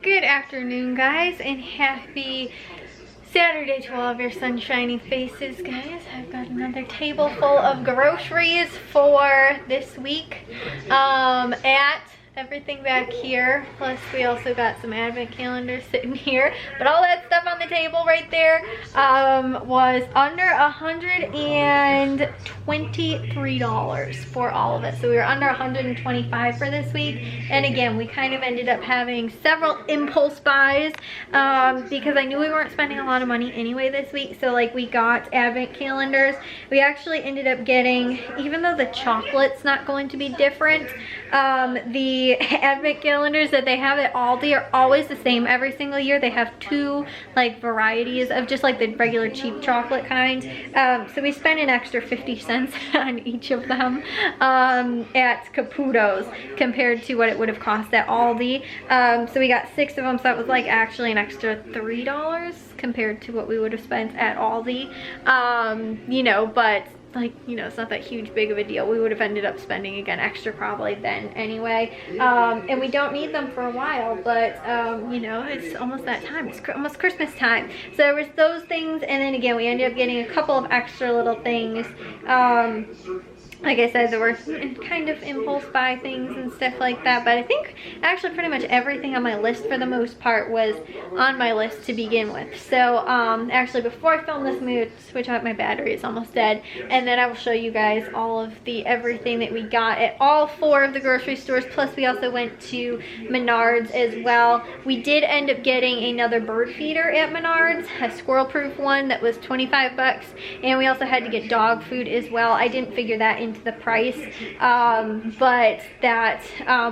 Good afternoon, guys, and happy Saturday to all of your sunshiny faces, guys. I've got another table full of groceries for this week at everything back here. Plus we also got some advent calendars sitting here, but all that stuff on the table right there was under $123 for all of it. So we were under $125 for this week. And again, we kind of ended up having several impulse buys because I knew we weren't spending a lot of money anyway this week. So like we got advent calendars. We actually ended up getting, even though the chocolate's not going to be different, the advent calendars that they have at Aldi are always the same every single year. They have two like varieties of just like the regular cheap chocolate kind. So we spent an extra 50 cents on each of them at Caputo's compared to what it would have cost at Aldi. So we got 6 of them, so that was like actually an extra $3 compared to what we would have spent at Aldi. You know, but like, you know, it's not that huge big of a deal. We would have ended up spending again extra probably then anyway. And we don't need them for a while, but you know, it's almost that time. It's almost Christmas time. So there was those things, and then again we ended up getting a couple of extra little things. Like I said, there were kind of impulse buy things and stuff like that, but I think actually pretty much everything on my list for the most part was on my list to begin with. So actually before I film this, I'm going to switch out my battery. It's almost dead, and then I will show you guys all of the everything that we got at all 4 of the grocery stores. Plus we also went to Menards as well. We did end up getting another bird feeder at Menards, a squirrel proof one that was 25 bucks, and we also had to get dog food as well. I didn't figure that into the price, but that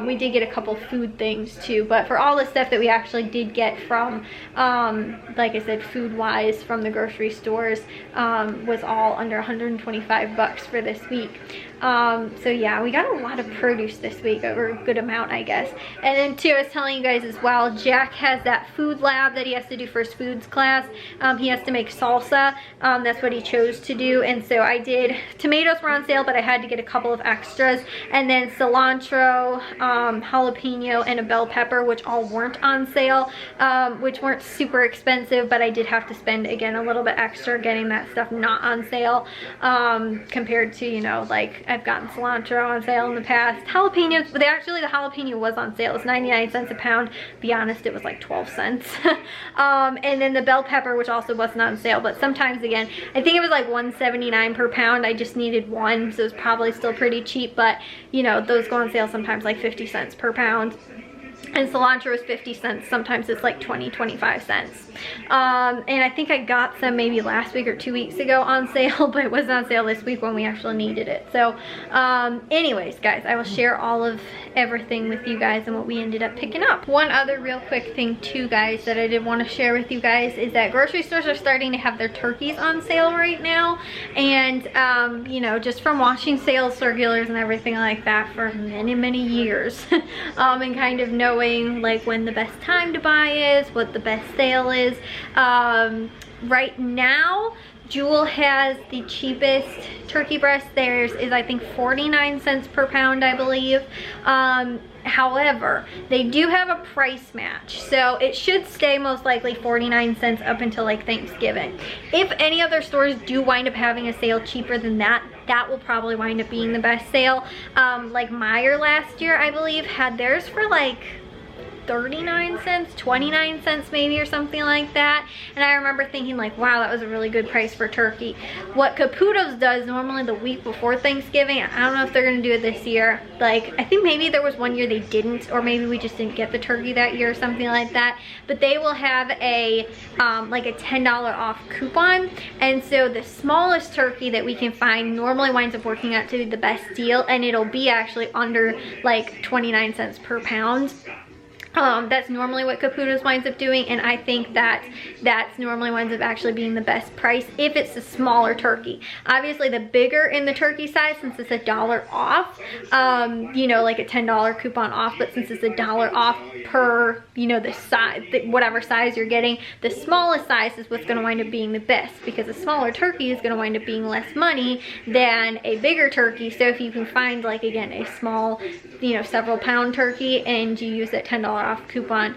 we did get a couple food things too. But for all the stuff that we actually did get from like I said, food wise from the grocery stores, was all under 125 bucks for this week. So yeah, we got a lot of produce this week, or a good amount I guess. And then too, I was telling you guys as well, Jack has that food lab that he has to do for his foods class. He has to make salsa. That's what he chose to do, and so I did. Tomatoes were on sale, but I had to get a couple of extras, and then cilantro, jalapeno, and a bell pepper, which all weren't on sale, which weren't super expensive, but I did have to spend again a little bit extra getting that stuff not on sale, compared to, you know, like I've gotten cilantro on sale in the past. Jalapenos, but actually the jalapeno was on sale. It's 99 cents a pound. Be honest, it was like 12 cents. And then the bell pepper, which also wasn't on sale, but sometimes again, I think it was like 1.79 per pound. I just needed one, so it's probably still pretty cheap, but you know, those go on sale sometimes like 50 cents per pound. And cilantro is 50 cents. Sometimes it's like 20-25 cents. And I think I got some maybe last week or 2 weeks ago on sale, but it wasn't on sale this week when we actually needed it. So anyways, guys, I will share all of everything with you guys and what we ended up picking up. One other real quick thing too, guys, that I did want to share with you guys is that grocery stores are starting to have their turkeys on sale right now. And you know, just from watching sales circulars and everything like that for many years, and kind of knowing like when the best time to buy is, what the best sale is. Right now, Jewel has the cheapest turkey breast. Theirs is I think 49 cents per pound, I believe. However, they do have a price match, so it should stay most likely 49 cents up until like Thanksgiving. If any other stores do wind up having a sale cheaper than that, that will probably wind up being the best sale. Like Meijer last year, I believe, had theirs for like 39 cents, 29 cents maybe, or something like that. And I remember thinking like, wow, that was a really good price for turkey. What Caputo's does normally the week before Thanksgiving, I don't know if they're gonna do it this year. Like, I think maybe there was one year they didn't, or maybe we just didn't get the turkey that year or something like that. But they will have a like a $10 off coupon. And so the smallest turkey that we can find normally winds up working out to be the best deal, and it'll be actually under like 29 cents per pound. That's normally what Caputo's winds up doing, and I think that that's normally winds up actually being the best price if it's a smaller turkey. Obviously the bigger in the turkey size, since it's $1 off, you know, like a $10 coupon off, but since it's $1 off per, you know, the size, whatever size you're getting, the smallest size is what's going to wind up being the best, because a smaller turkey is going to wind up being less money than a bigger turkey. So if you can find, like, again, a small, you know, several pound turkey, and you use that $10 off coupon,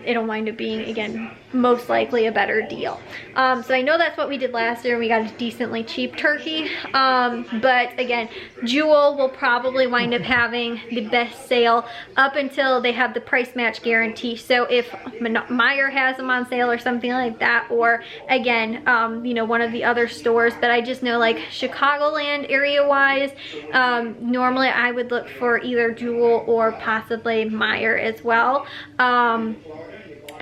it'll wind up being, again, most likely a better deal. So I know that's what we did last year. We got a decently cheap turkey. But again, Jewel will probably wind up having the best sale up until they have the price match guarantee. So if Meijer has them on sale or something like that, or again, you know, one of the other stores, but I just know like Chicagoland area wise, normally I would look for either Jewel or possibly Meijer as well.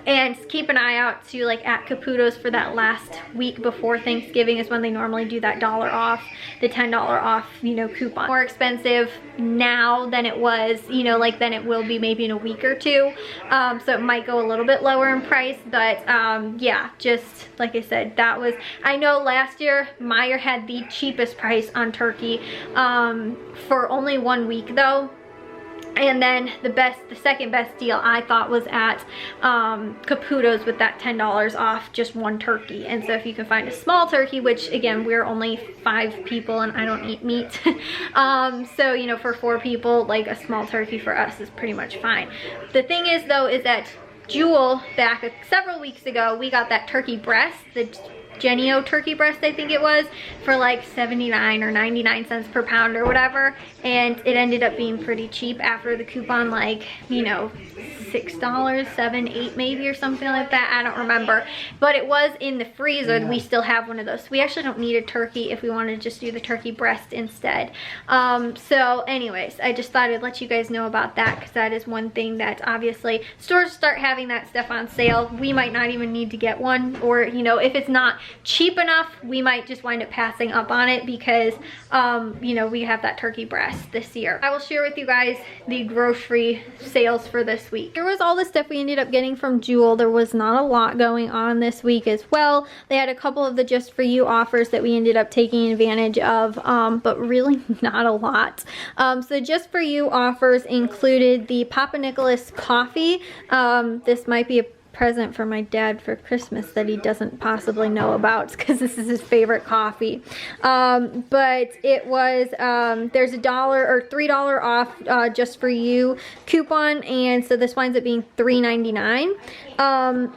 And keep an eye out to like at Caputo's for that last week before Thanksgiving is when they normally do that $1 off, the $10 off, you know, coupon. More expensive now than it was, you know, like than it will be maybe in a week or two. So it might go a little bit lower in price, but yeah, just like I said, that was, I know last year Meijer had the cheapest price on turkey for only 1 week though. And then the second best deal I thought was at Caputo's with that $10 off just one turkey. And so if you can find a small turkey, which again, we're only 5 people and I don't eat meat. So, you know, for 4 people, like a small turkey for us is pretty much fine. The thing is though, is that Jewel, back several weeks ago, we got that turkey breast, the Genio turkey breast, I think it was, for like 79 or 99 cents per pound or whatever, and it ended up being pretty cheap after the coupon, like, you know, $6, $7, $8 maybe or something like that. I don't remember, but it was in the freezer. Yeah. We still have one of those. So we actually don't need a turkey if we want to just do the turkey breast instead. So anyways, I just thought I'd let you guys know about that, because that is one thing that obviously stores start having that stuff on sale. We might not even need to get one, or, you know, if it's not cheap enough, we might just wind up passing up on it because you know, we have that turkey breast this year. I will share with you guys the grocery sales for this week. Here was all the stuff we ended up getting from Jewel. There was not a lot going on this week as well. They had a couple of the just for you offers that we ended up taking advantage of, but really not a lot. So just for you offers included the Papa Nicholas coffee. This might be a present for my dad for Christmas that he doesn't possibly know about, because this is his favorite coffee. But it was, there's $1 or $3 off just for you coupon, and so this winds up being $3.99.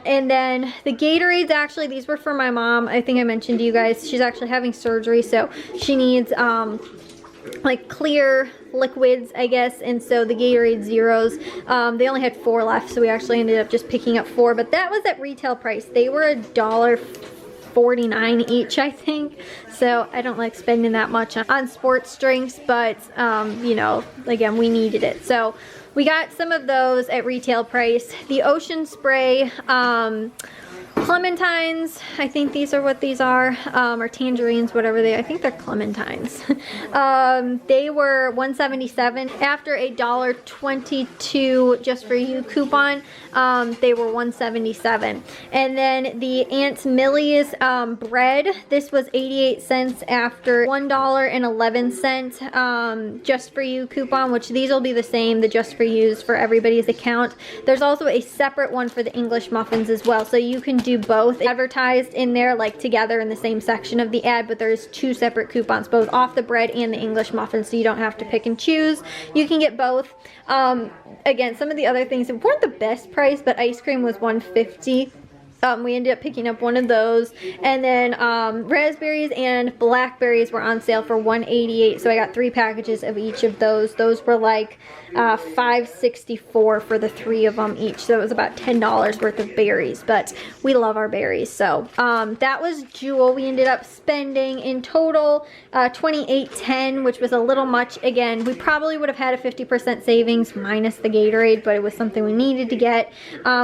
And then the Gatorades, actually these were for my mom. I think I mentioned to you guys, she's actually having surgery, so she needs like clear liquids, I guess, and so the Gatorade Zeros, they only had 4 left, so we actually ended up just picking up 4, but that was at retail price. They were $1.49 each, I think, so I don't like spending that much on sports drinks, but you know, again, we needed it, so we got some of those at retail price. The Ocean Spray clementines, I think these are what these are, or tangerines, whatever I think they're clementines. They were $1.77 after a $1.22 just for you coupon. They were $1.77. And then the Aunt Millie's bread, this was 88 cents after $1.11 just for you coupon, which these will be the same, the just for yous for everybody's account. There's also a separate one for the English muffins as well, so you can do both advertised in there, like together in the same section of the ad, but there's 2 separate coupons, both off the bread and the English muffins, so you don't have to pick and choose. You can get both. Again, some of the other things weren't the best price, but ice cream was $1.50. We ended up picking up one of those, and then raspberries and blackberries were on sale for $1.88, so I got 3 packages of each of those. Those were like $5.64 for the 3 of them each, so it was about $10 worth of berries, but we love our berries. So that was Jewel. We ended up spending in total $28.10, which was a little much. Again, we probably would have had a 50% savings minus the Gatorade, but it was something we needed to get.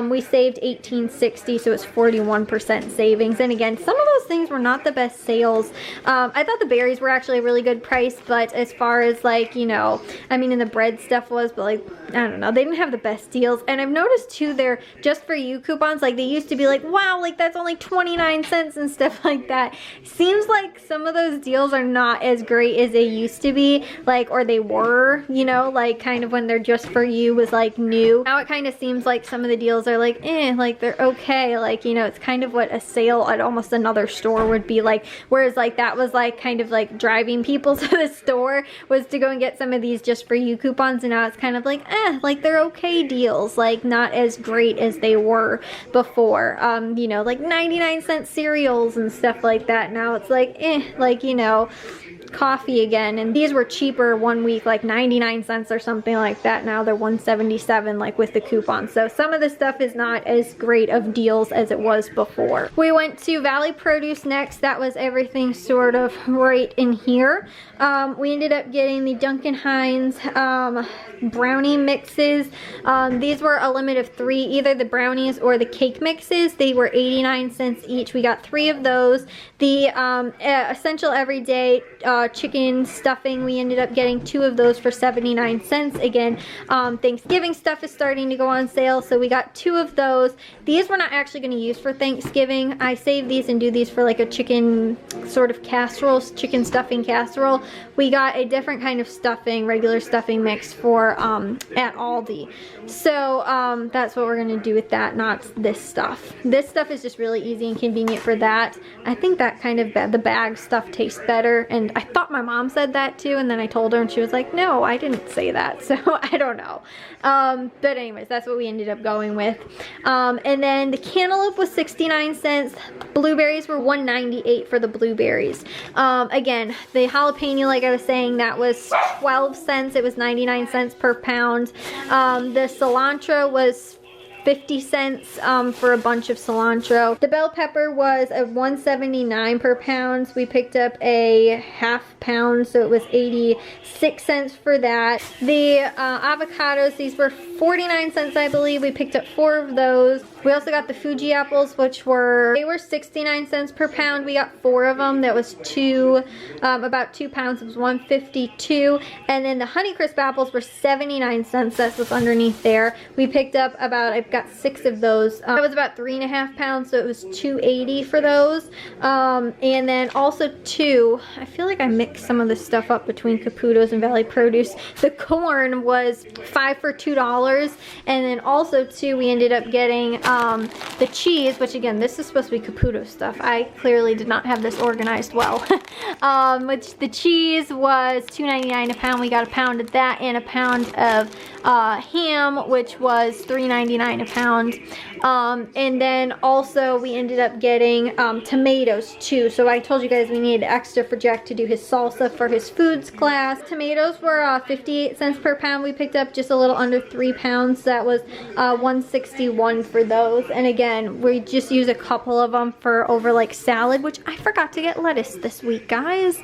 We saved $18.60, so it's 41% savings. And again, some of those things were not the best sales. I thought the berries were actually a really good price, but as far as like, you know, I mean, and the bread stuff was, but like, I don't know, they didn't have the best deals. And I've noticed too, they're just for you coupons, like they used to be like, wow, like that's only 29 cents and stuff like that. Seems like some of those deals are not as great as they used to be, like, or they were, you know, like kind of when they're just for you was like new. Now it kind of seems like some of the deals are like, like they're okay, like like, you know, it's kind of what a sale at almost another store would be like, whereas like that was like kind of like driving people to the store was to go and get some of these just for you coupons, and now it's kind of like like they're okay deals, like not as great as they were before. You know, like 99-cent cereals and stuff like that, now it's like like, you know, coffee again, and these were cheaper one week, like 99 cents or something like that. Now they're 177, like with the coupon. So some of the stuff is not as great of deals as it was before. We went to Valley Produce next. That was everything sort of right in here. We ended up getting the Duncan Hines brownie mixes. These were a limit of 3, either the brownies or the cake mixes. They were 89 cents each. We got 3 of those. The Essential Everyday chicken stuffing, we ended up getting 2 of those for 79 cents. Again, Thanksgiving stuff is starting to go on sale, so we got 2 of those. These we're not actually going to use for Thanksgiving. I save these and do these for like a chicken sort of casserole, chicken stuffing casserole. We got a different kind of stuffing, regular stuffing mix for at Aldi. So that's what we're going to do with that, not this stuff. This stuff is just really easy and convenient for that. I think that kind of the bag stuff tastes better, and I thought my mom said that too, and then I told her and she was like, no, I didn't say that. So I don't know. But anyways, that's what we ended up going with. And then the cantaloupe was 69 cents. Blueberries were 1.98 for the blueberries. Again, the jalapeno, like I was saying, that was 12 cents. It was 99 cents per pound. The cilantro was 50 cents for a bunch of cilantro. The bell pepper was a 1.79 per pound. We picked up a half pound, so it was 86 cents for that. The avocados, these were 49 cents, I believe. We picked up 4 of those. We also got the Fuji apples, which were 69 cents per pound. We got 4 of them. That was about 2 pounds. It was 152. And then the Honeycrisp apples were 79 cents. That's what's underneath there. We picked up I've got 6 of those. That was about 3.5 pounds, so it was 2.80 for those. And then also I feel like I mixed some of this stuff up between Caputo's and Valley Produce. The corn was 5 for $2. And then also we ended up getting the cheese, which again, this is supposed to be Caputo stuff. I clearly did not have this organized well. Which the cheese was $2.99 a pound. We got a pound of that and a pound of ham, which was $3.99 a pound. And then also we ended up getting tomatoes too. So I told you guys we needed extra for Jack to do his salsa for his foods class. Tomatoes were 58 cents per pound. We picked up just a little under 3 pounds. That was 161 for those. And again, we just use a couple of them for over like salad, which I forgot to get lettuce this week, guys.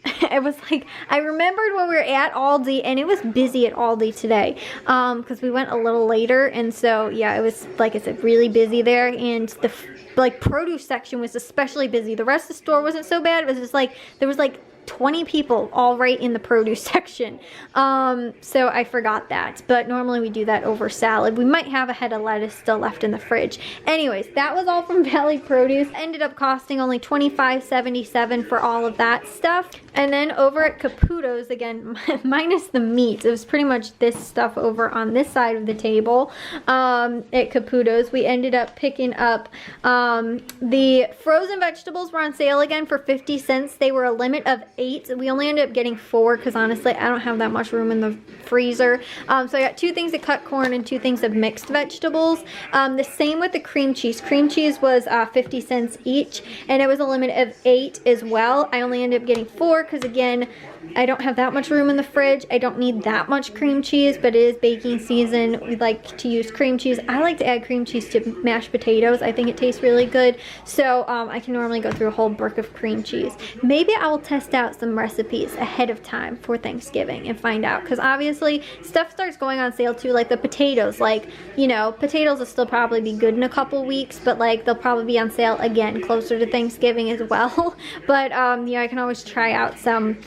It was like, I remembered when we were at Aldi, and it was busy at Aldi today, because we went a little later, and so yeah, it was, like I said, really busy there, and the like produce section was especially busy. The rest of the store wasn't so bad. It was just like, there was like 20 people all right in the produce section. So I forgot that, but normally we do that over salad. We might have a head of lettuce still left in the fridge. Anyways, that was all from Valley Produce. Ended up costing only $25.77 for all of that stuff. And then over at Caputo's, again, minus the meat, it was pretty much this stuff over on this side of the table. At Caputo's, we ended up picking up the frozen vegetables were on sale again for 50 cents. They were a limit of 8. We only ended up getting 4 because honestly I don't have that much room in the freezer. So I got 2 things of cut corn and 2 things of mixed vegetables. The same with the cream cheese. Cream cheese was 50 cents each, and it was a limit of 8 as well. I only ended up getting 4 because again, I don't have that much room in the fridge. I don't need that much cream cheese, but it is baking season. We like to use cream cheese. I like to add cream cheese to mashed potatoes. I think it tastes really good. So I can normally go through a whole brick of cream cheese. Maybe I will test out some recipes ahead of time for Thanksgiving and find out, because obviously stuff starts going on sale too, like the potatoes. Like, you know, potatoes will still probably be good in a couple weeks, but like they'll probably be on sale again closer to Thanksgiving as well. But yeah, I can always try out some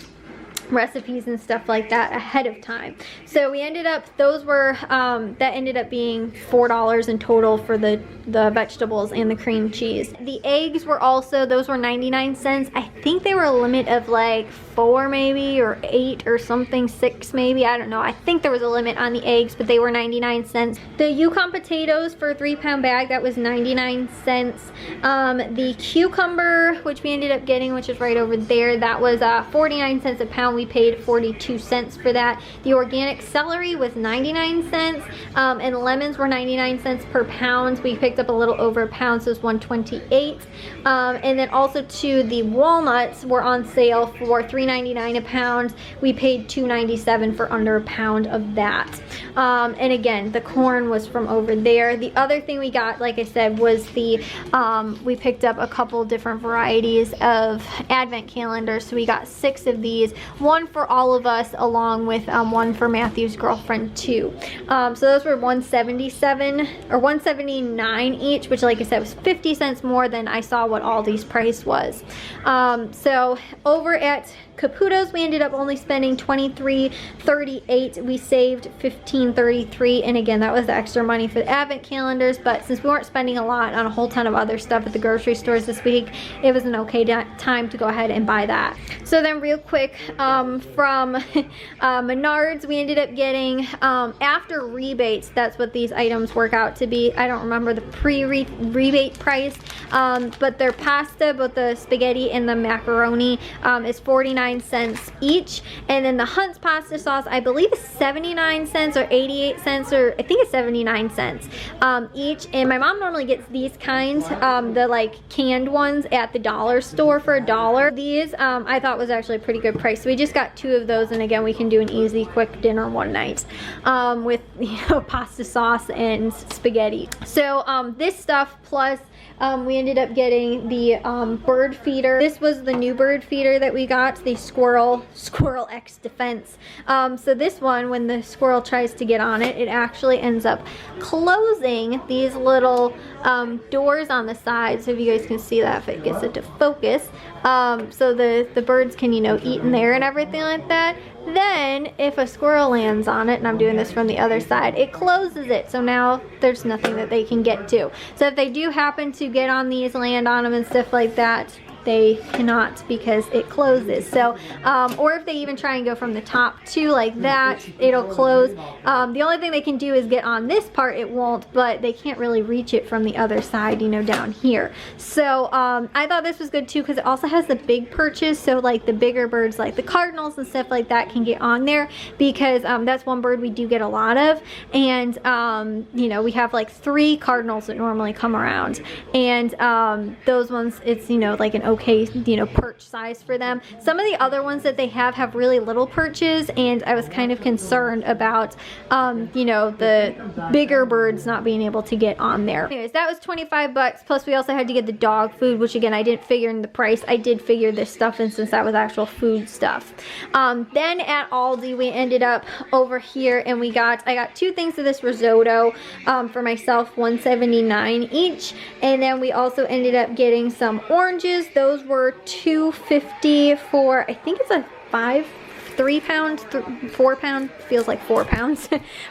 recipes and stuff like that ahead of time. So we ended up, those were that ended up being $4 in total for the vegetables and the cream cheese. The eggs were also, those were 99 cents. I think they were a limit of like 4 maybe, or 8 or something, 6 maybe, I don't know. I think there was a limit on the eggs, but they were 99 cents. The Yukon potatoes for a 3-pound bag, that was 99 cents. The cucumber, which we ended up getting, which is right over there, that was 49 cents a pound. We paid 42 cents for that. The organic celery was 99 cents, and lemons were 99 cents per pound. We picked up a little over a pound, so it was 128. And then also too, the walnuts were on sale for $3.99 a pound. We paid $2.97 for under a pound of that. And again, the corn was from over there. The other thing we got, like I said, was the we picked up a couple different varieties of advent calendars. So we got 6 of these, one for all of us, along with one for Matthew's girlfriend too. So those were $177 or $179 each, which, like I said, was 50 cents more than I saw what Aldi's price was. So over at Caputo's, we ended up only spending $23.38. We saved $15.33, and again, that was the extra money for the advent calendars. But since we weren't spending a lot on a whole ton of other stuff at the grocery stores this week, it was an okay time to go ahead and buy that. So then real quick, from Menards, we ended up getting, after rebates, that's what these items work out to be. I don't remember the pre-rebate price, but their pasta, both the spaghetti and the macaroni, is 49 cents each. And then the Hunt's pasta sauce, I believe, is 79 cents or 88 cents, or I think it's 79 cents each. And my mom normally gets these kinds, the like canned ones, at the dollar store for $1. These I thought was actually a pretty good price. So we just got 2 of those, and again, we can do an easy quick dinner one night with, you know, pasta sauce and spaghetti. So this stuff plus we ended up getting the bird feeder. This was the new bird feeder that we got, the Squirrel X Defense. So this one, when the squirrel tries to get on it, it actually ends up closing these little doors on the side. So if you guys can see that, if it gets it to focus, so the birds can, you know, eat in there and everything like that. Then if a squirrel lands on it, and I'm doing this from the other side, it closes it, so now there's nothing that they can get to. So if they do happen to get on these, land on them and stuff like that, they cannot, because it closes. So or if they even try and go from the top too, like that, it'll close. The only thing they can do is get on this part, it won't, but they can't really reach it from the other side, you know, down here. So I thought this was good too, because it also has the big perches, so like the bigger birds like the cardinals and stuff like that can get on there, because that's one bird we do get a lot of. And you know, we have like 3 cardinals that normally come around, and those ones, it's, you know, like an okay, you know, perch size for them. Some of the other ones that they have really little perches, and I was kind of concerned about you know, the bigger birds not being able to get on there. Anyways, that was 25 bucks, plus we also had to get the dog food, which again, I didn't figure in the price. I did figure this stuff in, since that was actual food stuff. Then at Aldi, we ended up over here, and I got 2 things of this risotto for myself, $1.79 each. And then we also ended up getting some oranges. Those were $2.50 for, I think it's a 4 pound, feels like 4 pounds,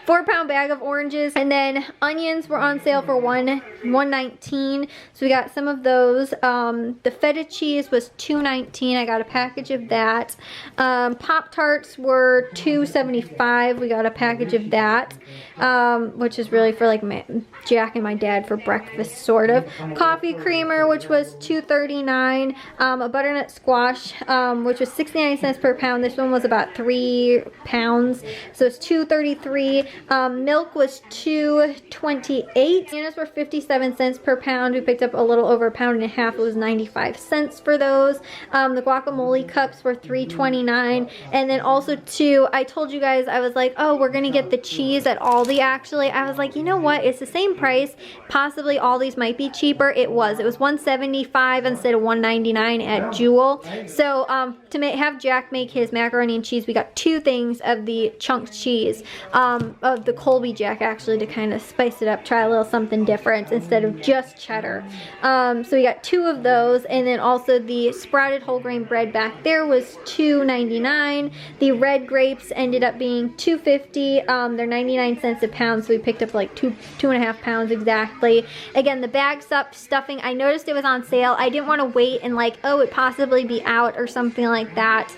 4-pound bag of oranges. And then onions were on sale for $1.19, so we got some of those. The feta cheese was $2.19. I got a package of that. Pop-Tarts were $2.75. We got a package of that, which is really for like Jack and my dad for breakfast, sort of. Coffee creamer, which was $2.39. A butternut squash, which was 69 cents per pound. This one was about 3 pounds, so it's $2.33. Milk was $2.28. Bananas were 57 cents per pound. We picked up a little over 1.5 pounds. It was 95 cents for those. The guacamole cups were $3.29. And then also too, I told you guys, I was like, oh, we're gonna get the cheese at Aldi. Actually, I was like, you know what, it's the same price, possibly Aldi's might be cheaper. It was $1.75 instead of $1.99 at Jewel. So to have Jack make his macaroni and cheese, we got 2 things of the chunk cheese, of the Colby Jack, actually, to kind of spice it up, try a little something different instead of just cheddar. So we got 2 of those. And then also the sprouted whole grain bread back there was $2.99. The red grapes ended up being $2.50. They're 99 cents a pound, so we picked up like 2.5 pounds exactly. Again, the bag stuffing, I noticed it was on sale. I didn't want to wait and like, oh, it possibly be out or something like that.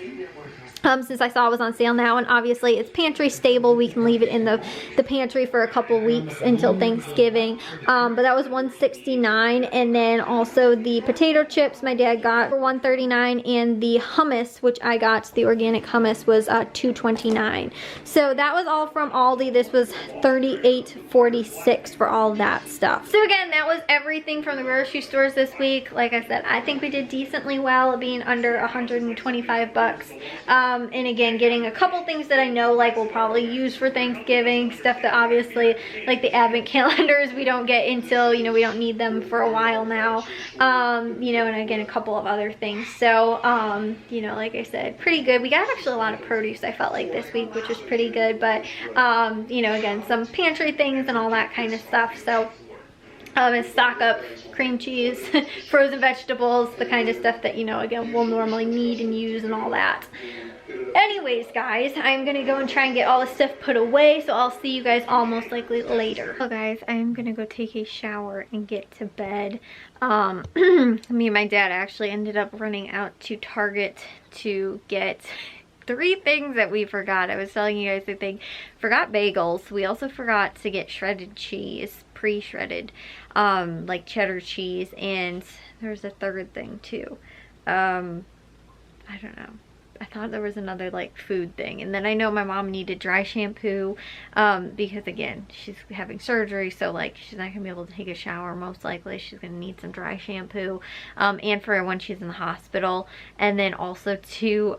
since I saw it was on sale now, and obviously it's pantry stable. We can leave it in the pantry for a couple weeks until Thanksgiving. But that was $169, and then also the potato chips my dad got for $139, and the hummus, which I got, the organic hummus, was $2.29. So that was all from Aldi. This was $38.46 for all of that stuff. So again, that was everything from the grocery stores this week. Like I said, I think we did decently well, being under 125 bucks. And again, getting a couple things that I know like we'll probably use for Thanksgiving, stuff that obviously, like the advent calendars, we don't get until, you know, we don't need them for a while now. You know, and again, a couple of other things. So, you know, like I said, pretty good. We got actually a lot of produce, I felt like, this week, which was pretty good. But, you know, again, some pantry things and all that kind of stuff. So, and stock up cream cheese, frozen vegetables, the kind of stuff that, you know, again, we'll normally need and use and all that. Anyways, guys, I'm gonna go and try and get all this stuff put away, so I'll see you guys all most likely later. So guys, I'm gonna go take a shower and get to bed. Me and my dad actually ended up running out to Target to get 3 things that we forgot. I was telling you guys, I think, forgot bagels. We also forgot to get shredded cheese, pre-shredded, like cheddar cheese, and there's a third thing too. I don't know. I thought there was another like food thing, and then I know my mom needed dry shampoo because again, she's having surgery, so like she's not gonna be able to take a shower most likely. She's gonna need some dry shampoo, and for when she's in the hospital. And then also too,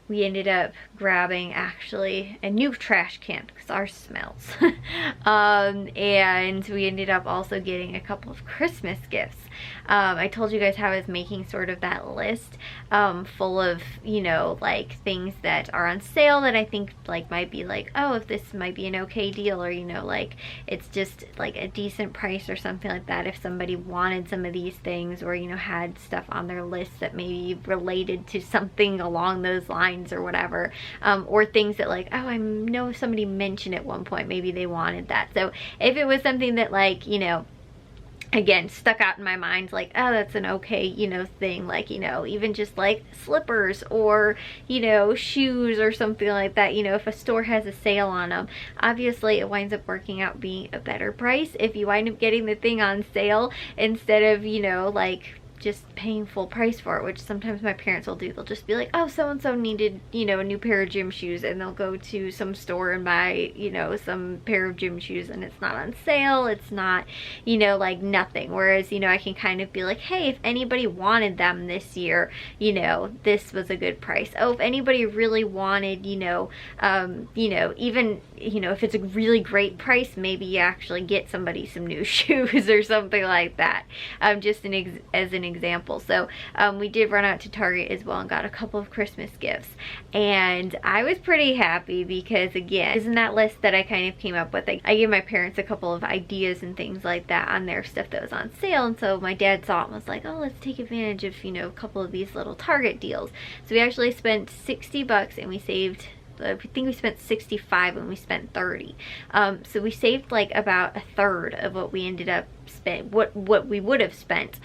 we ended up grabbing actually a new trash can because ours smells. And we ended up also getting a couple of Christmas gifts. I told you guys how I was making sort of that list full of, you know, like things that are on sale that I think like might be like, oh, if this might be an okay deal, or, you know, like it's just like a decent price or something like that, if somebody wanted some of these things, or, you know, had stuff on their list that maybe related to something along those lines or whatever, or things that like, oh, I know somebody mentioned at one point maybe they wanted that. So if it was something that like, you know, again, stuck out in my mind, like, oh, that's an okay, you know, thing, like, you know, even just like slippers or, you know, shoes or something like that, you know, if a store has a sale on them, obviously it winds up working out being a better price if you wind up getting the thing on sale instead of, you know, like just paying full price for it, which sometimes my parents will do. They'll just be like, oh, so-and-so needed, you know, a new pair of gym shoes, and they'll go to some store and buy, you know, some pair of gym shoes, and it's not on sale, it's not, you know, like nothing. Whereas, you know, I can kind of be like, hey, if anybody wanted them this year, you know, this was a good price. Oh, if anybody really wanted, you know, even, you know, if it's a really great price, maybe you actually get somebody some new shoes or something like that. Just as an example. So we did run out to Target as well and got a couple of Christmas gifts, and I was pretty happy because, again, isn't that list that I kind of came up with, I gave my parents a couple of ideas and things like that on their stuff that was on sale, and so my dad saw it and was like, oh, let's take advantage of, you know, a couple of these little Target deals. So we actually spent 60 bucks and we saved, I think we spent 65 when we spent 30. So we saved like about a third of what we ended up what we would have spent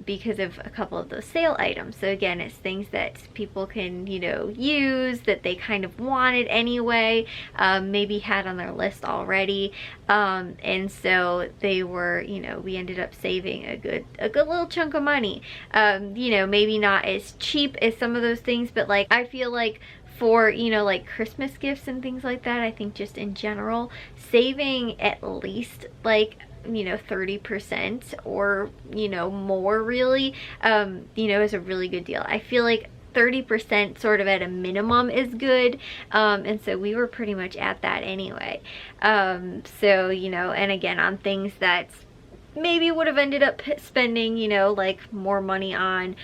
because of a couple of those sale items. So again, it's things that people can, you know, use that they kind of wanted anyway, maybe had on their list already, and so they were, you know, we ended up saving a good little chunk of money. You know, maybe not as cheap as some of those things, but like I feel like for, you know, like Christmas gifts and things like that, I think just in general, saving at least like, you know, 30% or, you know, more really, you know, is a really good deal. I feel like 30% sort of at a minimum is good, and so we were pretty much at that anyway. So, you know, and again, on things that maybe would have ended up spending, you know, like more money on,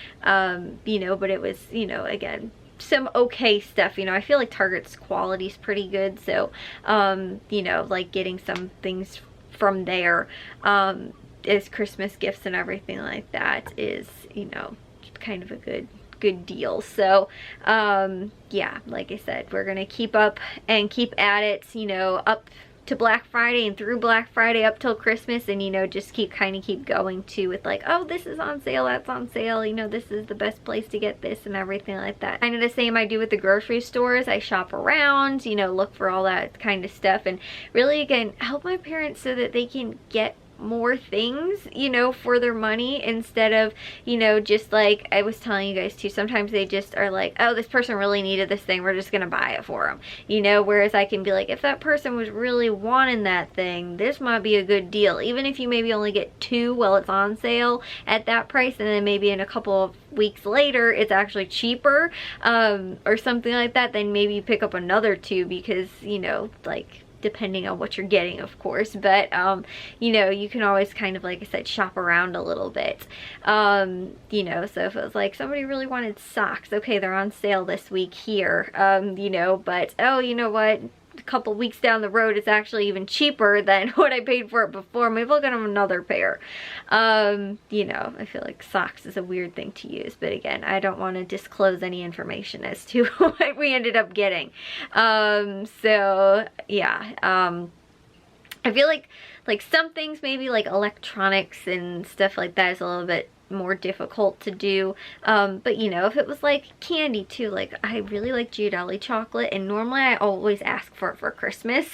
you know, but it was, you know, again, some okay stuff. You know, I feel like Target's quality is pretty good, so you know, like getting some things from there as Christmas gifts and everything like that is, you know, kind of a good deal. So yeah, like I said, we're gonna keep up and keep at it, you know, up to Black Friday and through Black Friday up till Christmas, and you know, just keep going too with like, oh, this is on sale, that's on sale, you know, this is the best place to get this and everything like that. Kind of the same I do with the grocery stores. I shop around, you know, look for all that kind of stuff, and really again help my parents so that they can get more things, you know, for their money, instead of, you know, just like I was telling you guys too, sometimes they just are like, oh, this person really needed this thing, we're just gonna buy it for them, you know, whereas I can be like, if that person was really wanting that thing, this might be a good deal, even if you maybe only get 2 while it's on sale at that price, and then maybe in a couple of weeks later it's actually cheaper, or something like that, then maybe you pick up another 2 because, you know, like, depending on what you're getting, of course, but you know, you can always kind of, like I said, shop around a little bit, you know. So if it was like somebody really wanted socks, okay, they're on sale this week here, you know, but oh, you know what, a couple weeks down the road it's actually even cheaper than what I paid for it before, maybe I'll get them another pair. You know, I feel like socks is a weird thing to use, but again, I don't want to disclose any information as to what we ended up getting. So yeah, I feel like some things, maybe like electronics and stuff like that, is a little bit more difficult to do, but you know, if it was like candy too, like I really like Ghirardelli chocolate, and normally I always ask for it for Christmas,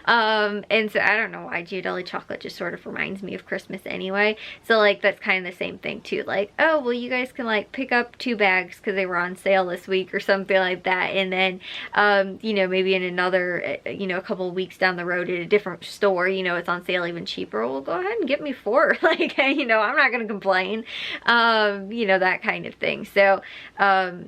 and so I don't know why Ghirardelli chocolate just sort of reminds me of Christmas anyway, so like that's kind of the same thing too, like, oh well, you guys can like pick up 2 bags because they were on sale this week or something like that, and then you know, maybe in another, you know, a couple of weeks down the road at a different store, you know, it's on sale even cheaper, well, go ahead and get me 4, like, you know, I'm not gonna complain. You know, that kind of thing. So,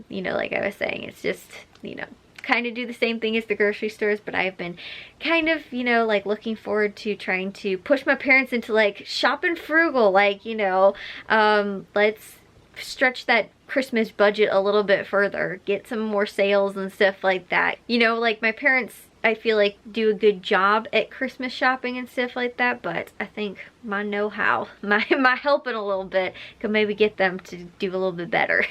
you know, like I was saying, it's just, you know, kind of do the same thing as the grocery stores, but I've been kind of, you know, like looking forward to trying to push my parents into like shopping frugal, like, you know, let's stretch that Christmas budget a little bit further, get some more sales and stuff like that. You know, like my parents, I feel like, do a good job at Christmas shopping and stuff like that, but I think my know-how, my helping a little bit could maybe get them to do a little bit better.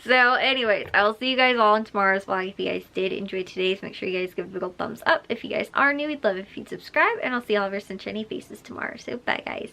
So anyways, I will see you guys all in tomorrow's vlog. If you guys did enjoy today's, make sure you guys give it a big old thumbs up. If you guys are new, we'd love it if you'd subscribe, and I'll see all of your sunshiny faces tomorrow. So bye guys.